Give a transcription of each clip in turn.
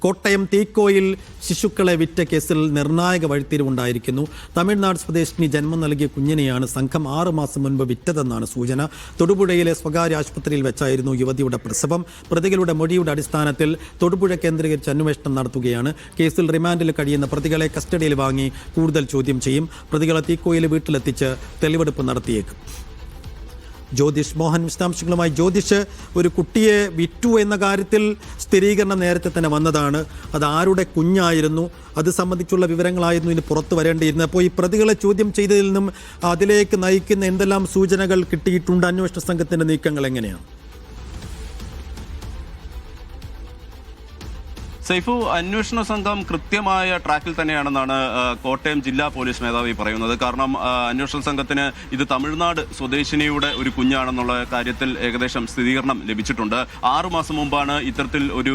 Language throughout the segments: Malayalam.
കോട്ടയം തീക്കോയിൽ ശിശുക്കളെ വിറ്റ കേസിൽ നിർണായക വഴിത്തിരിവുണ്ടായിരിക്കുന്നു. തമിഴ്നാട് സ്വദേശിനി ജന്മം നൽകിയ കുഞ്ഞിനെയാണ് സംഘം 6 മാസം മുൻപ് വിറ്റതെന്നാണ് സൂചന. തൊടുപുഴയിലെ സ്വകാര്യ ആശുപത്രിയിൽ വെച്ചായിരുന്നു യുവതിയുടെ പ്രസവം. പ്രതികളുടെ മൊഴിയുടെ അടിസ്ഥാനത്തിൽ തൊടുപുഴ കേന്ദ്രീകരിച്ച് അന്വേഷണം നടത്തുകയാണ്. കേസിൽ റിമാൻഡിൽ കഴിയുന്ന പ്രതികളെ കസ്റ്റഡിയിൽ വാങ്ങി കൂടുതൽ ചോദ്യം ചെയ്യും. പ്രതികളെ തീക്കോയിൽ വീട്ടിലെത്തിച്ച് തെളിവെടുപ്പ് നടത്തിയേക്കും. ജ്യോതിഷ് മോഹൻ വിശദാംശങ്ങളുമായി. ജ്യോതിഷ്, ഒരു കുട്ടിയെ വിറ്റു എന്ന കാര്യത്തിൽ സ്ഥിരീകരണം നേരത്തെ തന്നെ വന്നതാണ്. അത് ആരുടെ കുഞ്ഞായിരുന്നു, അത് സംബന്ധിച്ചുള്ള വിവരങ്ങളായിരുന്നു ഇനി പുറത്തു വരേണ്ടിയിരുന്നത്. അപ്പോൾ ഈ പ്രതികളെ ചോദ്യം ചെയ്തതിൽ നിന്നും അതിലേക്ക് നയിക്കുന്ന എന്തെല്ലാം സൂചനകൾ കിട്ടിയിട്ടുണ്ട്? അന്വേഷണ സംഘത്തിന്റെ നീക്കങ്ങൾ എങ്ങനെയാണ്? സൈഫു, അന്വേഷണ സംഘം കൃത്യമായ ട്രാക്കിൽ തന്നെയാണെന്നാണ് കോട്ടയം ജില്ലാ പോലീസ് മേധാവി പറയുന്നത്. കാരണം അന്വേഷണ സംഘത്തിന് ഇത് തമിഴ്നാട് സ്വദേശിനിയുടെ ഒരു കുഞ്ഞാണെന്നുള്ള കാര്യത്തിൽ ഏകദേശം സ്ഥിരീകരണം ലഭിച്ചിട്ടുണ്ട്. 6 മാസം മുമ്പാണ് ഇത്തരത്തിൽ ഒരു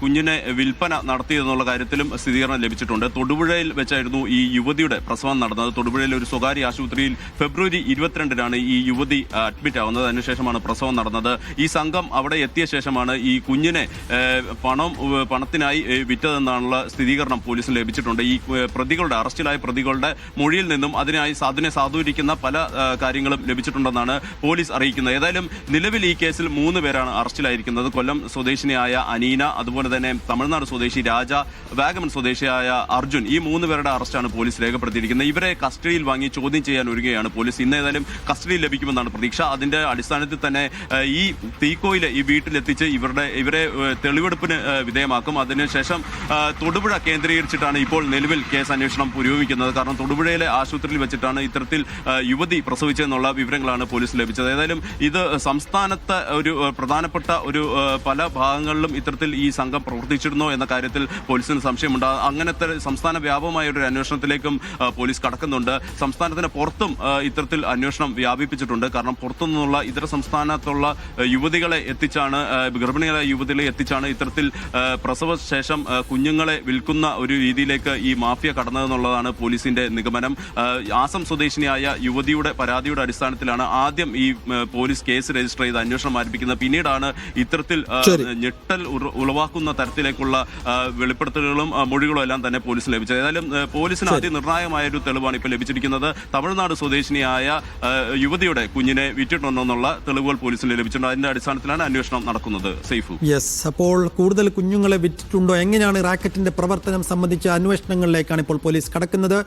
കുഞ്ഞിനെ വിൽപ്പന നടത്തിയതെന്നുള്ള കാര്യത്തിലും സ്ഥിരീകരണം ലഭിച്ചിട്ടുണ്ട്. തൊടുപുഴയിൽ വെച്ചായിരുന്നു ഈ യുവതിയുടെ പ്രസവം നടന്നത്. തൊടുപുഴയിലെ ഒരു സ്വകാര്യ ആശുപത്രിയിൽ ഫെബ്രുവരി 22-നാണ് ഈ യുവതി അഡ്മിറ്റ് ആവുന്നത്. അതിനുശേഷമാണ് പ്രസവം നടന്നത്. ഈ സംഘം അവിടെ എത്തിയ ശേഷമാണ് ഈ കുഞ്ഞിനെ പണത്തിനായി വിറ്റതെന്നാണുള്ള സ്ഥിരീകരണം പോലീസിന് ലഭിച്ചിട്ടുണ്ട്. ഈ പ്രതികളുടെ അറസ്റ്റിലായ പ്രതികളുടെ മൊഴിയിൽ നിന്നും അതിനെ സാധൂരിക്കുന്ന പല കാര്യങ്ങളും ലഭിച്ചിട്ടുണ്ടെന്നാണ് പോലീസ് അറിയിക്കുന്നത്. ഏതായാലും നിലവിൽ ഈ കേസിൽ 3 പേരാണ് അറസ്റ്റിലായിരിക്കുന്നത്. കൊല്ലം സ്വദേശിനിയായ അനീന, അതുപോലെ തന്നെ തമിഴ്നാട് സ്വദേശി രാജ, വാഗമൺ സ്വദേശിയായ അർജുൻ, ഈ 3 പേരുടെ അറസ്റ്റാണ് പോലീസ് രേഖപ്പെടുത്തിയിരിക്കുന്നത്. ഇവരെ കസ്റ്റഡിയിൽ വാങ്ങി ചോദ്യം ചെയ്യാൻ ഒരുങ്ങുകയാണ് പോലീസ്. ഇന്ന് ഏതായാലും കസ്റ്റഡിയിൽ ലഭിക്കുമെന്നാണ് പ്രതീക്ഷ. അതിന്റെ അടിസ്ഥാനത്തിൽ തന്നെ ഈ തീക്കോയിലെ ഈ വീട്ടിലെത്തിച്ച് ഇവരെ തെളിവെടുപ്പിന് വിധേയമാക്കും. അതിനുശേഷം തൊടുപുഴ കേന്ദ്രീകരിച്ചിട്ടാണ് ഇപ്പോൾ നിലവിൽ കേസ് അന്വേഷണം പുരോഗമിക്കുന്നത്. കാരണം തൊടുപുഴയിലെ ആശുപത്രിയിൽ വെച്ചിട്ടാണ് ഇത്തരത്തിൽ യുവതി പ്രസവിച്ചതെന്നുള്ള വിവരങ്ങളാണ് പോലീസ് ലഭിച്ചത്. ഏതായാലും ഇത് സംസ്ഥാനത്തെ ഒരു പ്രധാനപ്പെട്ട ഒരു പല ഭാഗങ്ങളിലും ഇത്തരത്തിൽ ഈ സംഘം പ്രവർത്തിച്ചിരുന്നോ എന്ന കാര്യത്തിൽ പോലീസിന് സംശയമുണ്ട്. അങ്ങനത്തെ സംസ്ഥാന വ്യാപകമായ ഒരു അന്വേഷണത്തിലേക്കും പോലീസ് കടക്കുന്നുണ്ട്. സംസ്ഥാനത്തിന് പുറത്തും ഇത്തരത്തിൽ അന്വേഷണം വ്യാപിപ്പിച്ചിട്ടുണ്ട്. കാരണം പുറത്തുനിന്നുള്ള ഇതര സംസ്ഥാനത്തുള്ള യുവതികളെ എത്തിച്ചാണ്, ഗർഭിണികളായ യുവതികളെ എത്തിച്ചാണ് ഇത്തരത്തിൽ പ്രസവ ശേഷം കുഞ്ഞുങ്ങളെ വിൽക്കുന്ന ഒരു രീതിയിലേക്ക് ഈ മാഫിയ കടന്നതെന്നുള്ളതാണ് പോലീസിന്റെ നിഗമനം. ആസം സ്വദേശിനിയായ യുവതിയുടെ പരാതിയുടെ അടിസ്ഥാനത്തിലാണ് ആദ്യം ഈ പോലീസ് കേസ് രജിസ്റ്റർ ചെയ്ത് അന്വേഷണം ആരംഭിക്കുന്നത്. പിന്നീടാണ് ഇത്തരത്തിൽ ഞെട്ടൽ ഉളവാക്കുന്ന തരത്തിലേക്കുള്ള വെളിപ്പെടുത്തലുകളും മൊഴികളും എല്ലാം തന്നെ പോലീസ് ലഭിച്ചത്. ഏതായാലും പോലീസിന് അതിനിർണായകമായ ഒരു തെളിവാണ് ഇപ്പോൾ ലഭിച്ചിരിക്കുന്നത്. തമിഴ്നാട് സ്വദേശിനിയായ യുവതിയുടെ കുഞ്ഞിനെ വിറ്റിട്ടുണ്ടെന്നുള്ള തെളിവുകൾ പോലീസിന് ലഭിച്ചിട്ടുണ്ട്. അതിന്റെ അടിസ്ഥാനത്തിലാണ് അന്വേഷണം നടക്കുന്നത്. സൈഫു, അപ്പോൾ കൂടുതൽ കുഞ്ഞുങ്ങളെ വിറ്റിട്ടുണ്ടോ, എങ്ങനെയാണ് റാക്കറ്റിന്റെ പ്രവർത്തനം സംബന്ധിച്ച അന്വേഷണങ്ങളിലേക്കാണ് ഇപ്പോൾ പോലീസ് കടക്കുന്നത്?